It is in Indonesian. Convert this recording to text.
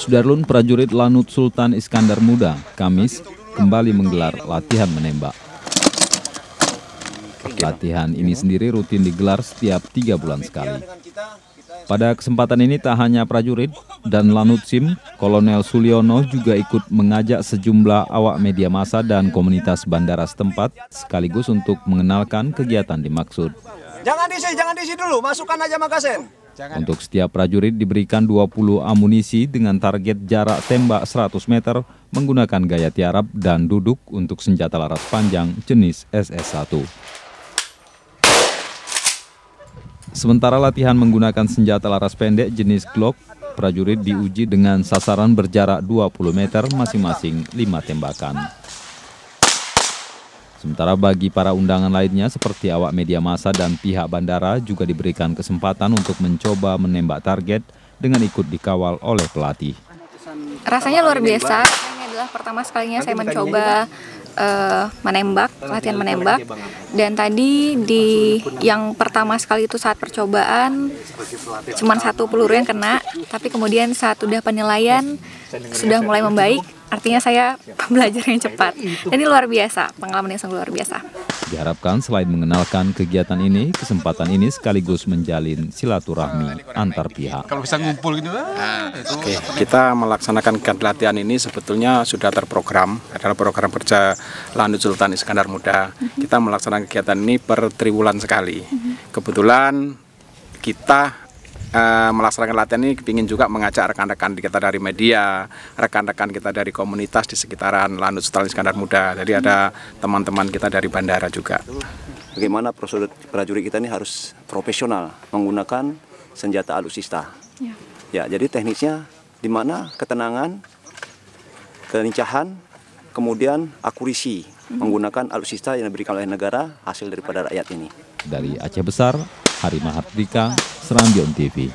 Sudarlun prajurit Lanut Sultan Iskandar Muda, Kamis, kembali menggelar latihan menembak. Latihan ini sendiri rutin digelar setiap 3 bulan sekali. Pada kesempatan ini tak hanya prajurit dan Lanut Sim, Kolonel Suliono juga ikut mengajak sejumlah awak media massa dan komunitas bandara setempat sekaligus untuk mengenalkan kegiatan dimaksud. Jangan diisi dulu, masukkan aja magasin. Untuk setiap prajurit diberikan 20 amunisi dengan target jarak tembak 100 meter menggunakan gaya tiarap dan duduk untuk senjata laras panjang jenis SS1. Sementara latihan menggunakan senjata laras pendek jenis Glock, prajurit diuji dengan sasaran berjarak 20 meter masing-masing 5 tembakan. Sementara bagi para undangan lainnya seperti awak media massa dan pihak bandara juga diberikan kesempatan untuk mencoba menembak target dengan ikut dikawal oleh pelatih. Rasanya luar biasa, ini adalah pertama sekalinya saya mencoba latihan menembak. Dan tadi yang pertama sekali itu saat percobaan cuma 1 peluru yang kena, tapi kemudian saat sudah penilaian sudah mulai membaik. Artinya saya belajar yang cepat. Dan ini luar biasa, pengalaman yang sangat luar biasa. Diharapkan selain mengenalkan kegiatan ini, kesempatan ini sekaligus menjalin silaturahmi antar pihak. Kalau bisa ngumpul gitu, Oke, kita melaksanakan kegiatan latihan ini sebetulnya sudah terprogram, adalah program kerja Lanut Sultan Iskandar Muda. Kita melaksanakan kegiatan ini per triwulan sekali. Kebetulan kita melaksanakan latihan ini ingin juga mengajak rekan-rekan kita dari media, rekan-rekan kita dari komunitas di sekitaran Lanut Sultan Iskandar Muda. Jadi ada teman-teman kita dari bandara juga. Bagaimana prosedur prajurit kita ini harus profesional menggunakan senjata alutsista. Ya, jadi teknisnya di mana ketenangan, kelincahan, kemudian akurasi menggunakan alutsista yang diberikan oleh negara hasil daripada rakyat ini. Dari Aceh Besar, Hari Mahardika, Serambion TV.